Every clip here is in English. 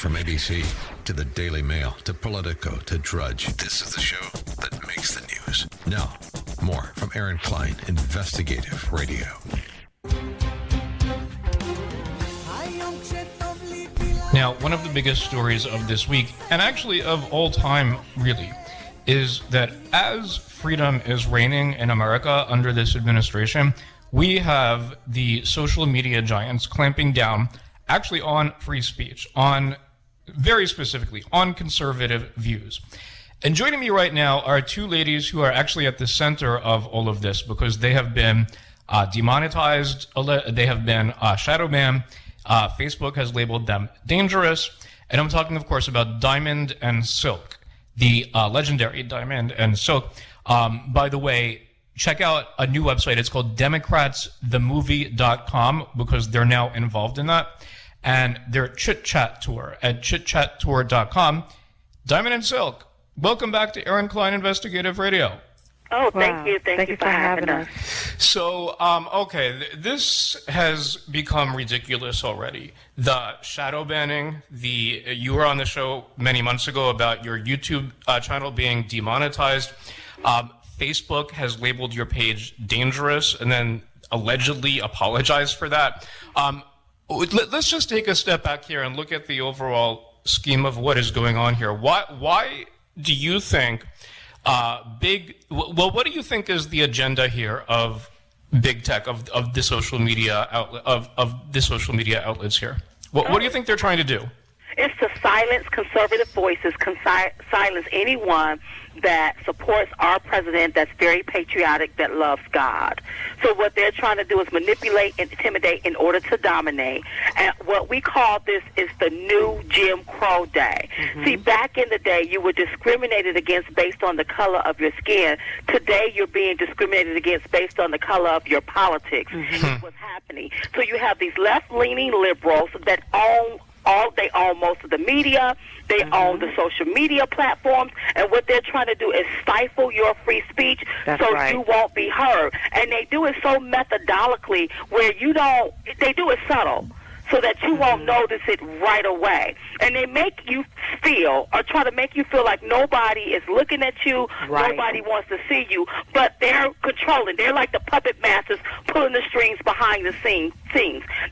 From ABC to the Daily Mail to Politico to Drudge, this is the show that makes the news. Now, more from Aaron Klein, Investigative Radio. Now, one of the biggest stories of this week, and actually of all time, really, is that as freedom is reigning in America under this administration, we have the social media giants clamping down actually on free speech, on very specifically on conservative views. And joining me right now are two ladies who are actually at the center of all of this because they have been demonetized, they have been shadow banned. Facebook has labeled them dangerous. And I'm talking, of course, about Diamond and Silk, the legendary Diamond and Silk. By the way, check out a new website. It's called democratsthemovie.com because they're now involved in that. And their Chit Chat Tour at chitchattour.com. Diamond and Silk, welcome back to Aaron Klein Investigative Radio. Oh, thank you. Thank you for having us. So, okay, this has become ridiculous already. The shadow banning, you were on the show many months ago about your YouTube channel being demonetized. Facebook has labeled your page dangerous and then allegedly apologized for that. Let's just take a step back here and look at the overall scheme of what is going on here. Why do you think what do you think is the agenda here of big tech, of the social media outlet, of the social media outlets here? What do you think they're trying to do? It's to silence conservative voices, silence anyone that supports our president that's very patriotic, that loves God. So what they're trying to do is manipulate and intimidate in order to dominate. And what we call this is the new Jim Crow day. Mm-hmm. See, back in the day, you were discriminated against based on the color of your skin. Today, you're being discriminated against based on the color of your politics. Mm-hmm. That's what's happening. So you have these left-leaning liberals that they own most of the media, they own the social media platforms, and what they're trying to do is stifle your free speech you won't be heard. And they do it so methodically where they do it subtle, so that you won't notice it right away. And they make you feel, or try to make you feel like nobody is looking at you, nobody wants to see you, but they're controlling. They're like the puppet masters pulling the strings behind the scenes.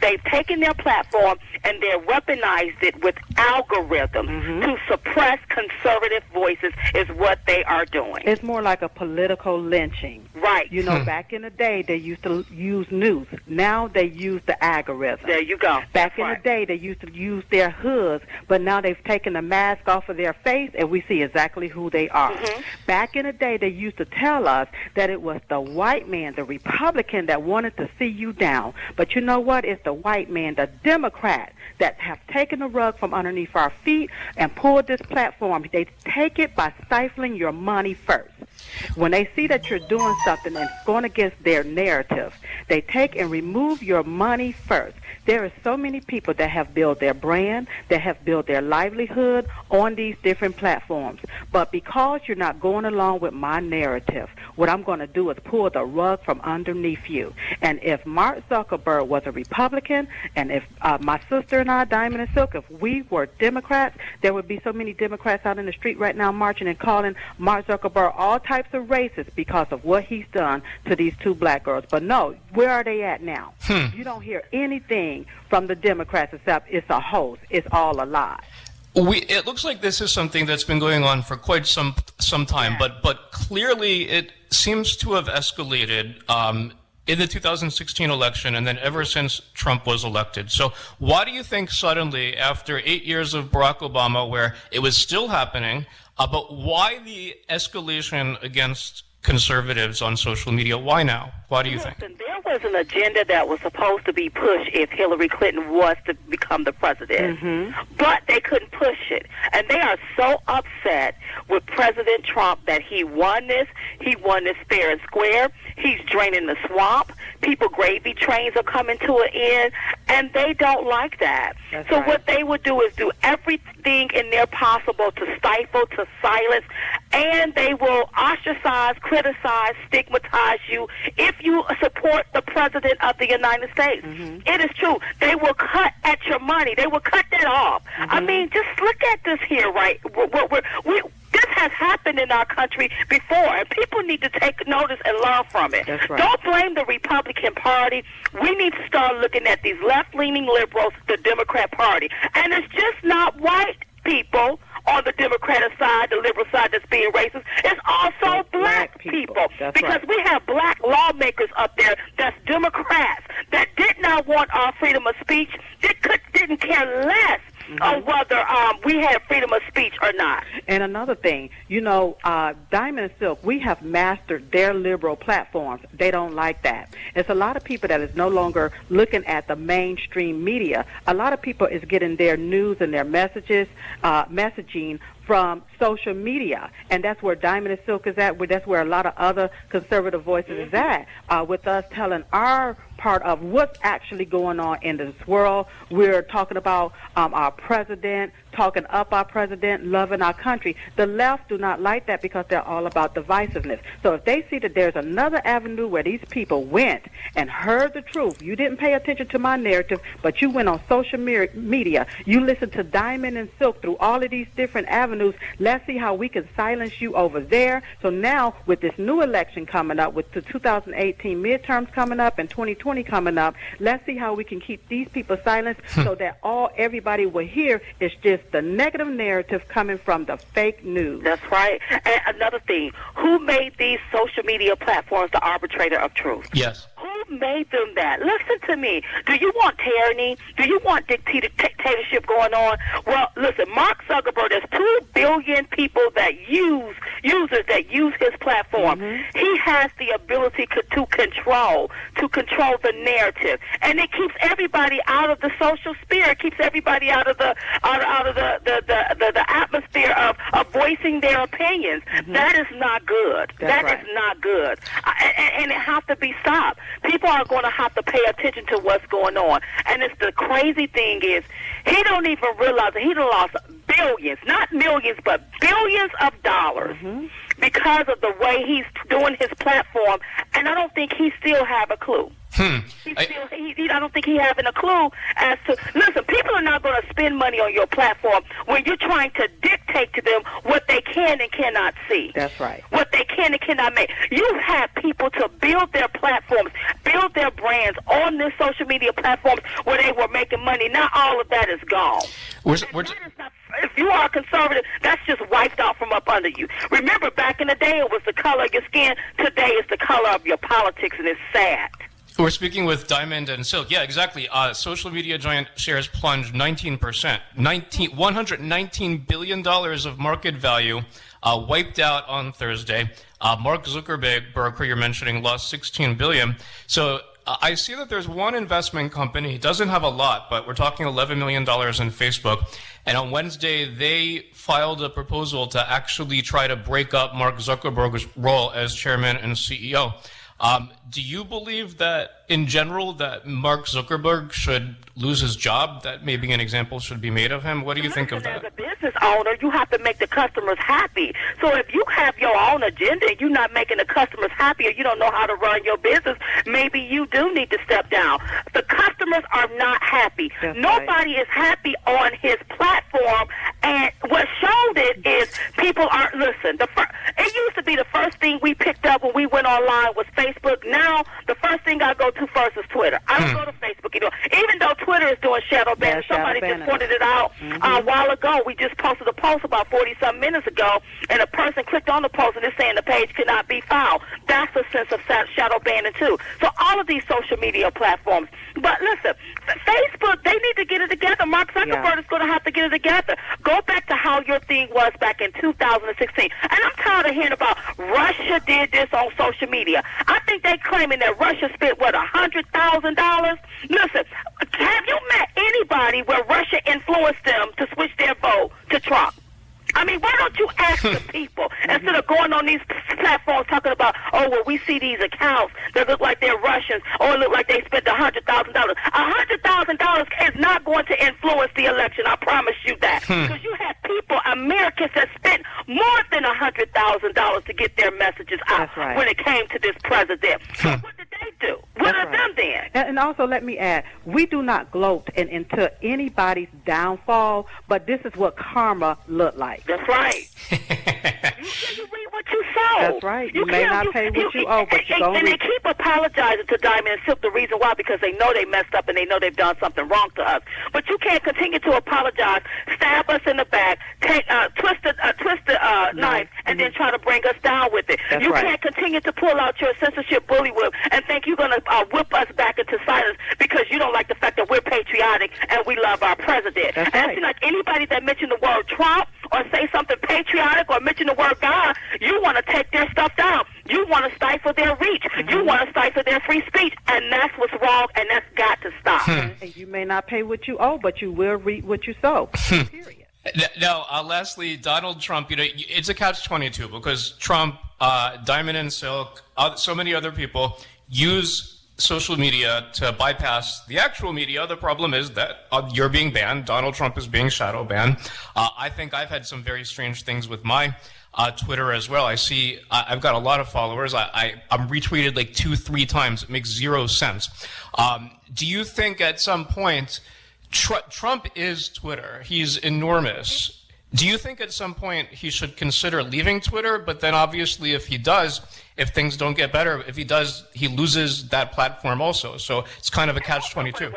They've taken their platform and they've weaponized it with algorithms to suppress conservative voices is what they are doing. It's more like a political lynching. Right. You know, back in the day, they used to use news. Now they use the algorithm. There you go. Back in the day, they used to use their hoods, but now they've taken the mask off of their face, and we see exactly who they are. Mm-hmm. Back in the day, they used to tell us that it was the white man, the Republican, that wanted to see you down. But you know what? It's the white man, the Democrat, that have taken the rug from underneath our feet and pulled this platform. They take it by stifling your money first. When they see that you're doing something and it's going against their narrative, they take and remove your money first. There are so many people that have built their brand, that have built their livelihood on these different platforms. But because you're not going along with my narrative, what I'm going to do is pull the rug from underneath you. And if Mark Zuckerberg was a Republican, and if my sister and I, Diamond and Silk, if we were Democrats, there would be so many Democrats out in the street right now marching and calling Mark Zuckerberg all types of racist because of what he's done to these two black girls. But no, where are they at now? You don't hear anything from the Democrats except it's a hoax. It's all a lie. It looks like this is something that's been going on for quite some time, but clearly it seems to have escalated in the 2016 election and then ever since Trump was elected. So why do you think suddenly, after 8 years of Barack Obama, where it was still happening, but why the escalation against conservatives on social media? Why now? Why do you think? There was an agenda that was supposed to be pushed if Hillary Clinton was to become the president, but they couldn't push it. And they are so upset with President Trump that he won this fair and square. He's draining the swamp. People gravy trains are coming to an end, and they don't like that. So what they would do is do everything in their possible to stifle, to silence, and they will ostracize, criticize, stigmatize you if if you support the President of the United States. It is true. They will cut at your money. They will cut that off. I mean, just look at this here, right? This has happened in our country before, and people need to take notice and learn from it. That's right. Don't blame the Republican Party. We need to start looking at these left-leaning liberals, the Democrat Party. And it's just not white people on the Democratic side, the liberal side that's being racist. It's also black people. Because right. we have black lawmakers up there that's Democrats that did not want our freedom of speech. Didn't care less on whether we had freedom of speech or not. And another thing, Diamond and Silk, we have mastered their liberal platforms. They don't like that. It's a lot of people that is no longer looking at the mainstream media. A lot of people is getting their news and their messaging from social media, and that's where Diamond and Silk is at. That's where a lot of other conservative voices is at, with us telling our part of what's actually going on in this world. We're talking about our president, talking up our president, loving our country. The left do not like that because they're all about divisiveness. So if they see that there's another avenue where these people went and heard the truth, you didn't pay attention to my narrative, but you went on social media, you listened to Diamond and Silk through all of these different avenues, let's see how we can silence you over there. So now with this new election coming up, with the 2018 midterms coming up and 2020 coming up, let's see how we can keep these people silenced so that everybody will hear is just the negative narrative coming from the fake news. That's right. And another thing, who made these social media platforms the arbitrator of truth? Yes. Who made them that? Listen to me. Do you want tyranny? Do you want dictatorship going on? Well, listen, Mark Zuckerberg, there's 2 billion people that users that use his platform. He has the ability to control the narrative, and it keeps everybody out of the social sphere. It keeps everybody out of the atmosphere of voicing their opinions. That is not good. That is not good, and it has to be stopped. People are going to have to pay attention to what's going on. And it's the crazy thing is, he don't even realize that he done lost billions, not millions, but billions of dollars because of the way he's doing his platform. And I don't think he still have a clue. I don't think he having a clue as to, listen, people are not going to spend money on your platform when you're trying to dictate to them what they can and cannot see. That's right. What they can and cannot make. You have people to build their platforms, build their brands on this social media platforms where they were making money. Not all of that is gone. If you are conservative, that's just wiped out from up under you. Remember, back in the day, it was the color of your skin. Today, it's the color of your politics, and it's sad. We're speaking with Diamond and Silk. Yeah, exactly. Social media giant shares plunged 19%. $119 billion of market value wiped out on Thursday. Mark Zuckerberg, who you're mentioning, lost $16 billion. So I see that there's one investment company. It doesn't have a lot, but we're talking $11 million in Facebook. And on Wednesday, they filed a proposal to actually try to break up Mark Zuckerberg's role as chairman and CEO. Do you believe that, in general, that Mark Zuckerberg should lose his job, that maybe an example should be made of him? What do you think of that? As a business owner, you have to make the customers happy. So if you have your own agenda and you're not making the customers happy, or you don't know how to run your business, maybe you do need to step down. The customers are not happy. Nobody is happy on his platform, and what showed it is people aren't, listen, it used to be the first thing we picked up when we went online was Facebook. Now, the first thing I go to first is Twitter. I don't go to Facebook anymore. Even though Twitter is doing shadow banning, somebody just pointed it out a while ago. We just posted a post about 40-some minutes ago, and a person clicked on the post and it's saying the page cannot be found. That's a sense of shadow banning, too. So all of these social media platforms. But listen, Facebook, they need to get it together. Mark Zuckerberg is going to have to get it together. Go back to how your thing was back in 2016. And I'm tired of hearing about Russia did this on social media. I think they claiming that Russia spent, $100,000? Listen, have you met anybody where Russia influenced them to switch their vote to Trump? I mean, why don't you ask the people instead of going on these platforms talking about, oh, well, we see these accounts that look like they're Russians or look like they spent $100,000. $100,000 is not going to influence the election. I promise you that. Because you have people, Americans, that spent more than $100,000 to get their messages out when it came to this president. So what did they one of them then. And also, let me add, we do not gloat into anybody's downfall, but this is what karma looked like. That's right. you reap what you sow. That's right. You may not pay what you owe, but you're going to And they keep apologizing to Diamond and Silk. The reason why, because they know they messed up and they know they've done something wrong to us. But you can't continue to apologize, stab us in the back, twist the knife, and then try to bring us down with it. That's you right. can't continue to pull out your censorship bully whip and think you're going to whip us back into silence because you don't like the fact that we're patriotic and we love our president. That's and right. it seems like anybody that mentioned the word Trump or say something patriotic or mention the word God, you want to take their stuff down. You want to stifle their reach. You want to stifle their free speech, and that's what's wrong, and that's got to stop. And you may not pay what you owe, but you will reap what you sow. Period. Now, lastly, Donald Trump, it's a catch-22 because Trump, Diamond and Silk, so many other people use social media to bypass the actual media. The problem is that you're being banned. Donald Trump is being shadow banned. I think I've had some very strange things with my Twitter as well. I see I've got a lot of followers. I'm retweeted like 2-3 times. It makes zero sense. Do you think at some point Trump is Twitter? He's enormous. Do you think at some point he should consider leaving Twitter? But then obviously if he does, if things don't get better, if he does, he loses that platform also. So it's kind of a catch-22.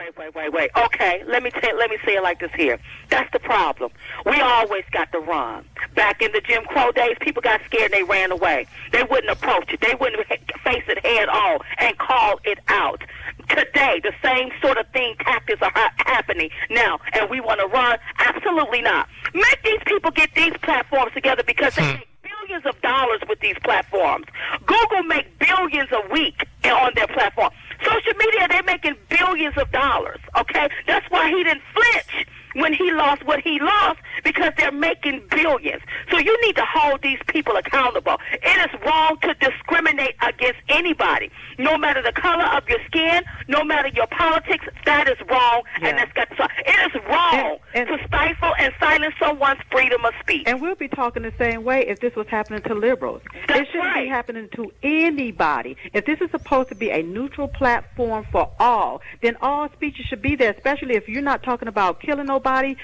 Wait. Okay, let me say it like this here. That's the problem. We always got to run. Back in the Jim Crow days, people got scared and they ran away. They wouldn't approach it. They wouldn't face it head on and call it out. Today, the same sort of tactics are happening now, and we want to run? Absolutely not. Make these people get these platforms together because they make billions of dollars with these platforms. Google make billions a week on their platform. Social media, they're making billions of dollars, okay? That's why he didn't flinch when he lost what he lost, because they're making billions. So you need to hold these people accountable. It is wrong to discriminate against anybody, no matter the color of your skin, no matter your politics. That is wrong, and that's got to stop. It is wrong to stifle and silence someone's freedom of speech. And we'll be talking the same way if this was happening to liberals. That's it shouldn't right. be happening to anybody. If this is supposed to be a neutral platform for all, then all speeches should be there, especially if you're not talking about killing nobody,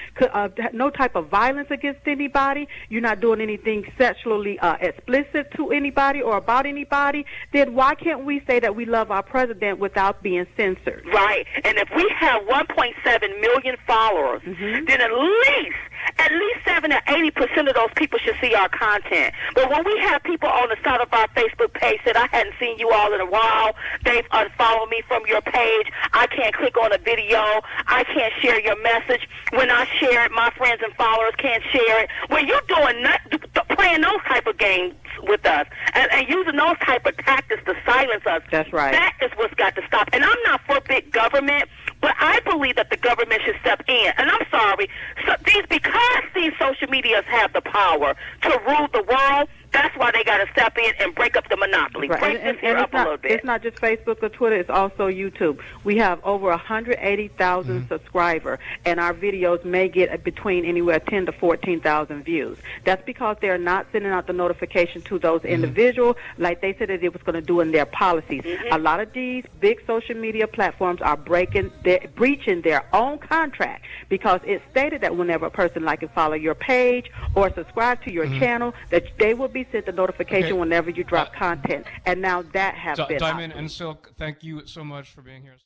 no type of violence against anybody, you're not doing anything sexually explicit to anybody or about anybody, then why can't we say that we love our president without being censored? Right. And if we have 1.7 million followers, then at least 70 or 80% of those people should see our content. But when we have people on the side of our Facebook page that I hadn't seen you all in a while, they've unfollowed me from your page, I can't click on a video, I can't share your message. When I share it, my friends and followers can't share it. When you're playing those type of games with us and using those type of tactics to silence us, that's right. That is what's got to stop. And I'm not for big government, but I believe that the government should step in. And I'm sorry, because these social medias have the power to rule the world, that's why they got to step in and break up the monopoly. Right. Break this here up a little bit. It's not just Facebook or Twitter, it's also YouTube. We have over 180,000 subscribers, and our videos may get between anywhere 10 to 14,000 views. That's because they're not sending out the notification to those individuals like they said that it was going to do in their policies. A lot of these big social media platforms are breaching their own contract because it stated that whenever a person like and follow your page or subscribe to your channel, that they will be sent a notification whenever you drop content. And now that has been Diamond and Silk, thank you so much for being here.